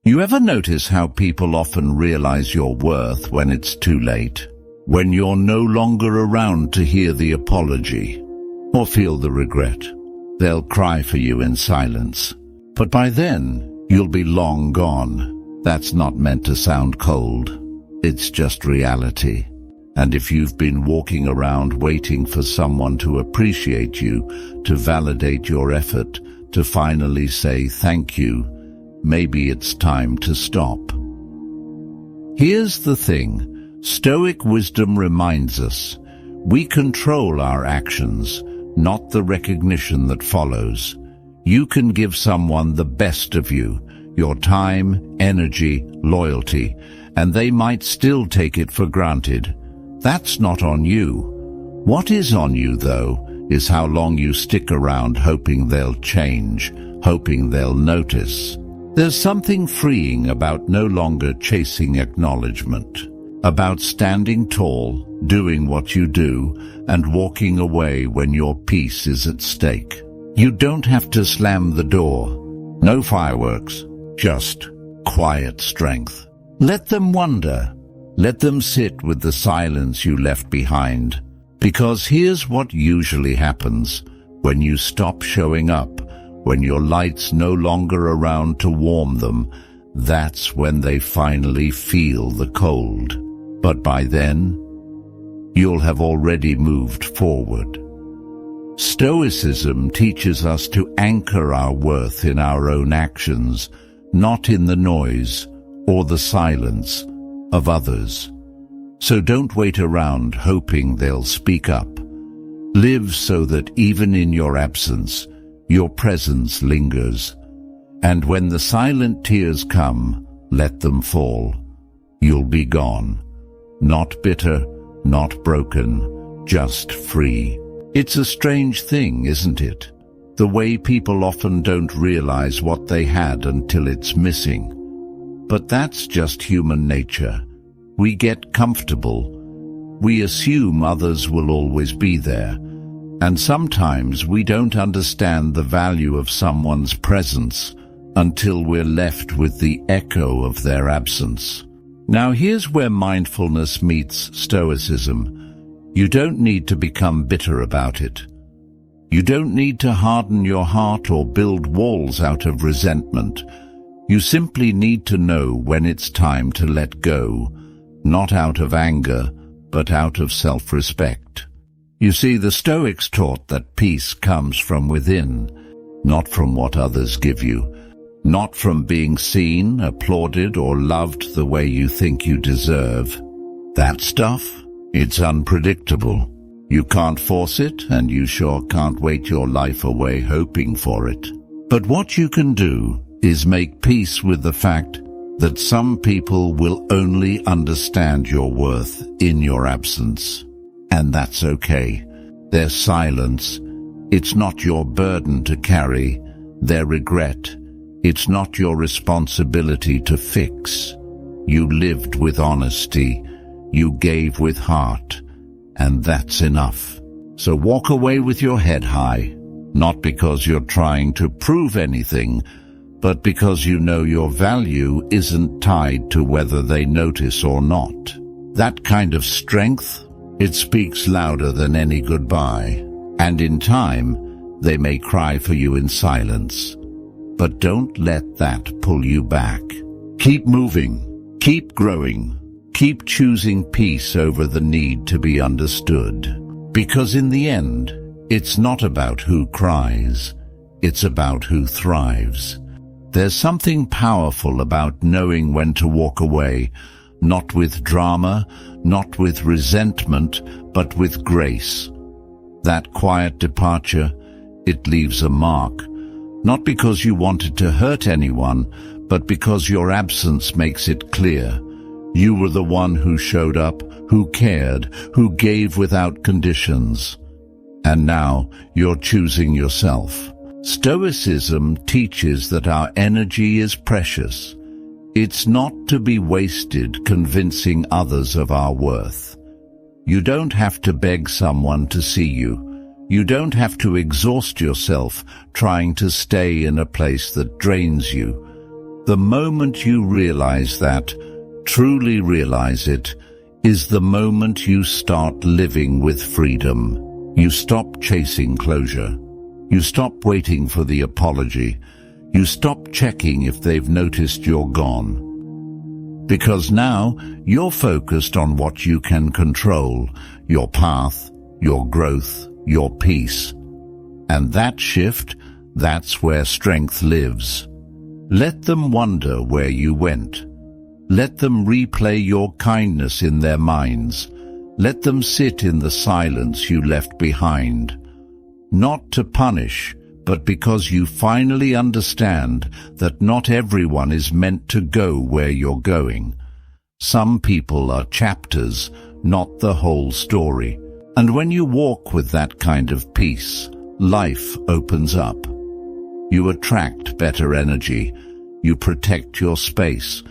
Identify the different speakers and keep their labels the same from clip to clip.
Speaker 1: You ever notice how people often realize your worth when it's too late? When you're no longer around to hear the apology or feel the regret. They'll cry for you in silence. But by then, you'll be long gone. That's not meant to sound cold. It's just reality. And if you've been walking around waiting for someone to appreciate you, to validate your effort, to finally say thank you, maybe it's time to stop. Here's the thing. Stoic wisdom reminds us, we control our actions, not the recognition that follows. You can give someone the best of you, your time, energy, loyalty, and they might still take it for granted. That's not on you. What is on you, though, is how long you stick around hoping they'll change, hoping they'll notice. There's something freeing about no longer chasing acknowledgement, about standing tall, doing what you do, and walking away when your peace is at stake. You don't have to slam the door. No fireworks, just quiet strength. Let them wonder. Let them sit with the silence you left behind. Because here's what usually happens when you stop showing up, when your light's no longer around to warm them. That's when they finally feel the cold. But by then, you'll have already moved forward. Stoicism teaches us to anchor our worth in our own actions, not in the noise or the silence of others. So don't wait around hoping they'll speak up. Live so that even in your absence, your presence lingers. And when the silent tears come, let them fall. You'll be gone. Not bitter, not broken, just free. It's a strange thing, isn't it? The way people often don't realize what they had until it's missing. But that's just human nature. We get comfortable. We assume others will always be there. And sometimes we don't understand the value of someone's presence until we're left with the echo of their absence. Now here's where mindfulness meets Stoicism. You don't need to become bitter about it. You don't need to harden your heart or build walls out of resentment. You simply need to know when it's time to let go, not out of anger, but out of self-respect. You see, the Stoics taught that peace comes from within, not from what others give you. Not from being seen, applauded, or loved the way you think you deserve. That stuff, it's unpredictable. You can't force it, and you sure can't wait your life away hoping for it. But what you can do is make peace with the fact that some people will only understand your worth in your absence. And that's okay. Their silence, it's not your burden to carry. Their regret, it's not your responsibility to fix. You lived with honesty, you gave with heart, and that's enough. So walk away with your head high, not because you're trying to prove anything, but because you know your value isn't tied to whether they notice or not. That kind of strength, it speaks louder than any goodbye. And in time, they may cry for you in silence. But don't let that pull you back. Keep moving, keep growing, keep choosing peace over the need to be understood. Because in the end, it's not about who cries, it's about who thrives. There's something powerful about knowing when to walk away, not with drama, not with resentment, but with grace. That quiet departure, it leaves a mark. Not because you wanted to hurt anyone, but because your absence makes it clear. You were the one who showed up, who cared, who gave without conditions. And now you're choosing yourself. Stoicism teaches that our energy is precious. It's not to be wasted convincing others of our worth. You don't have to beg someone to see you. You don't have to exhaust yourself trying to stay in a place that drains you. The moment you realize that, truly realize it, is the moment you start living with freedom. You stop chasing closure. You stop waiting for the apology. You stop checking if they've noticed you're gone. Because now you're focused on what you can control, your path, your growth, your peace. And that shift, that's where strength lives. Let them wonder where you went. Let them replay your kindness in their minds. Let them sit in the silence you left behind. Not to punish, but because you finally understand that not everyone is meant to go where you're going. Some people are chapters, not the whole story. And when you walk with that kind of peace, life opens up. You attract better energy. You protect your space.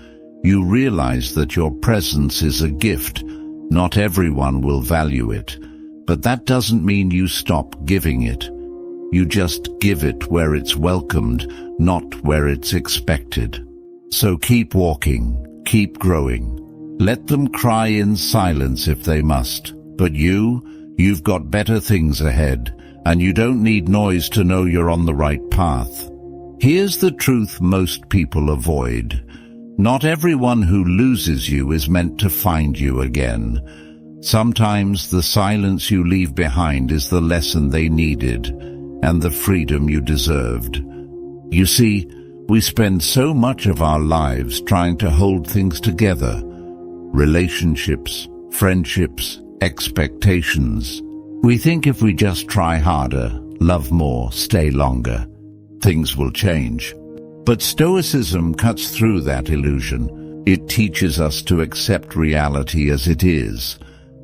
Speaker 1: You realize that your presence is a gift. Not everyone will value it, but that doesn't mean you stop giving it. You just give it where it's welcomed, not where it's expected. So keep walking, keep growing. Let them cry in silence if they must. But you've got better things ahead, and you don't need noise to know you're on the right path. Here's the truth most people avoid. Not everyone who loses you is meant to find you again. Sometimes the silence you leave behind is the lesson they needed, and the freedom you deserved. You see, we spend so much of our lives trying to hold things together. Relationships, friendships, expectations. We think if we just try harder, love more, stay longer, things will change. But Stoicism cuts through that illusion. It teaches us to accept reality as it is,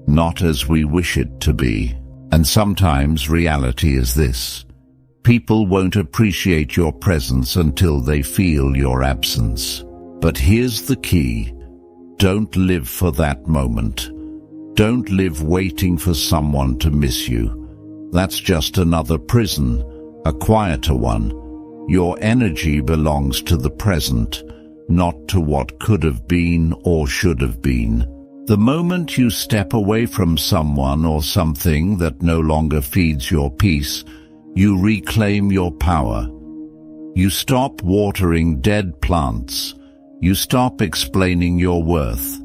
Speaker 1: not as we wish it to be. And sometimes reality is this. People won't appreciate your presence until they feel your absence. But here's the key. Don't live for that moment. Don't live waiting for someone to miss you. That's just another prison, a quieter one. Your energy belongs to the present, not to what could have been or should have been. The moment you step away from someone or something that no longer feeds your peace, you reclaim your power. You stop watering dead plants. You stop explaining your worth.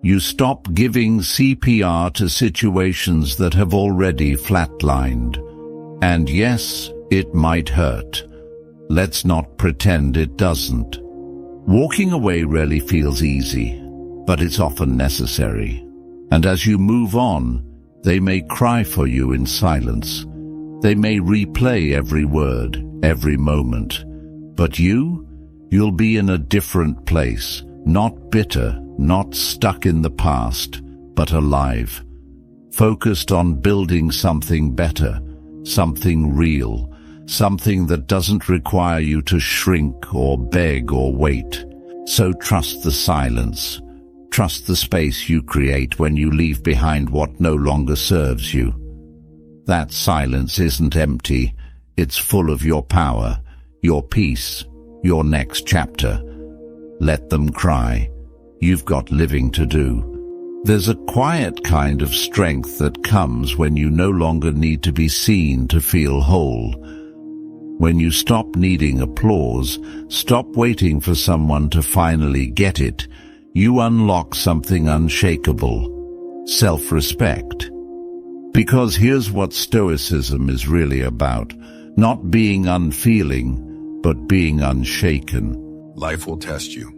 Speaker 1: You stop giving CPR to situations that have already flatlined. And yes, it might hurt. Let's not pretend it doesn't. Walking away rarely feels easy, but it's often necessary. And as you move on, they may cry for you in silence. They may replay every word, every moment. But you'll be in a different place, not bitter, not stuck in the past, but alive. Focused on building something better, something real, something that doesn't require you to shrink or beg or wait. So trust the silence. Trust the space you create when you leave behind what no longer serves you. That silence isn't empty. It's full of your power, your peace, your next chapter. Let them cry. You've got living to do. There's a quiet kind of strength that comes when you no longer need to be seen to feel whole. When you stop needing applause, stop waiting for someone to finally get it, you unlock something unshakable: self-respect. Because here's what Stoicism is really about: not being unfeeling, but being unshaken.
Speaker 2: Life will test you.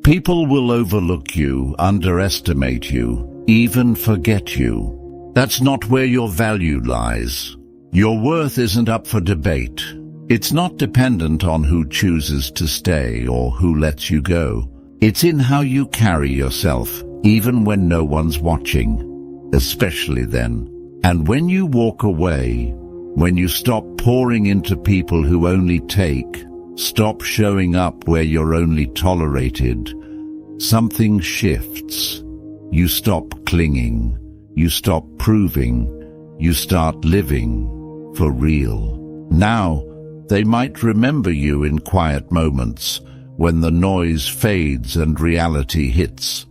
Speaker 1: People will overlook you, underestimate you, even forget you. That's not where your value lies. Your worth isn't up for debate. It's not dependent on who chooses to stay or who lets you go. It's in how you carry yourself, even when no one's watching, especially then. And when you walk away, when you stop pouring into people who only take, stop showing up where you're only tolerated, something shifts. You stop clinging, you stop proving, you start living for real. Now, they might remember you in quiet moments, when the noise fades and reality hits.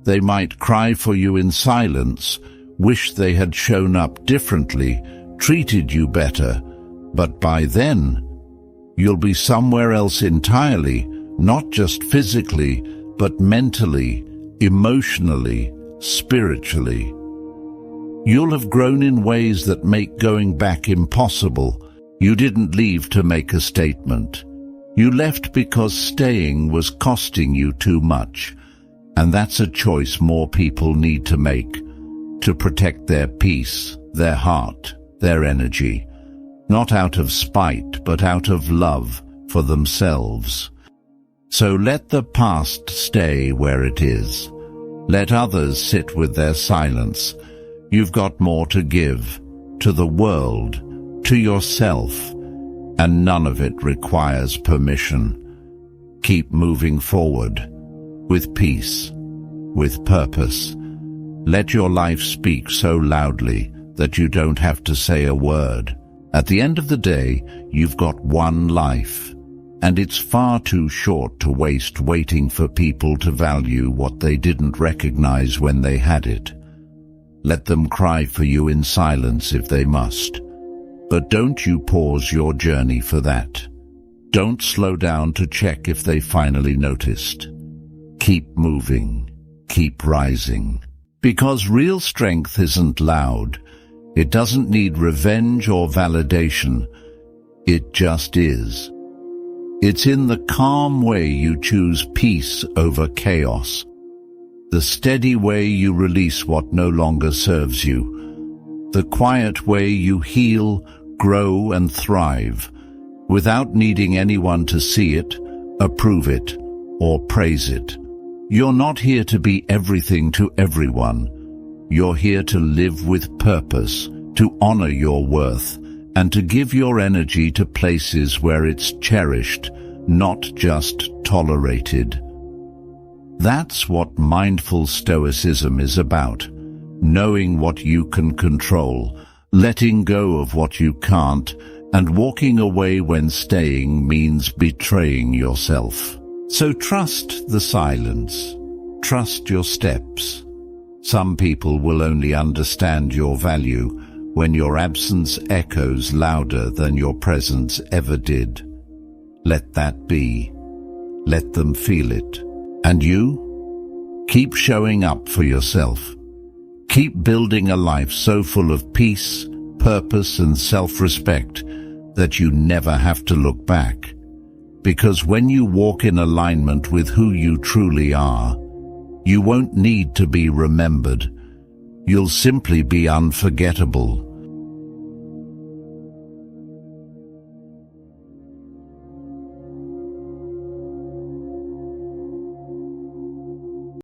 Speaker 1: They might cry for you in silence, wish they had shown up differently, treated you better, but by then, you'll be somewhere else entirely, not just physically, but mentally, emotionally, spiritually. You'll have grown in ways that make going back impossible. You didn't leave to make a statement. You left because staying was costing you too much, and that's a choice more people need to make, to protect their peace, their heart, their energy, not out of spite, but out of love for themselves. So let the past stay where it is. Let others sit with their silence. You've got more to give, to the world, to yourself, and none of it requires permission. Keep moving forward, with peace, with purpose. Let your life speak so loudly that you don't have to say a word. At the end of the day, you've got one life, and it's far too short to waste waiting for people to value what they didn't recognize when they had it. Let them cry for you in silence if they must. But don't you pause your journey for that. Don't slow down to check if they finally noticed. Keep moving, keep rising. Because real strength isn't loud. It doesn't need revenge or validation. It just is. It's in the calm way you choose peace over chaos. The steady way you release what no longer serves you. The quiet way you heal, grow and thrive, without needing anyone to see it, approve it, or praise it. You're not here to be everything to everyone. You're here to live with purpose, to honor your worth, and to give your energy to places where it's cherished, not just tolerated. That's what mindful Stoicism is about, knowing what you can control, letting go of what you can't, and walking away when staying means betraying yourself. So trust the silence, trust your steps. Some people will only understand your value when your absence echoes louder than your presence ever did. Let that be. Let them feel it. And you? Keep showing up for yourself. Keep building a life so full of peace, purpose, and self-respect that you never have to look back. Because when you walk in alignment with who you truly are, you won't need to be remembered. You'll simply be unforgettable.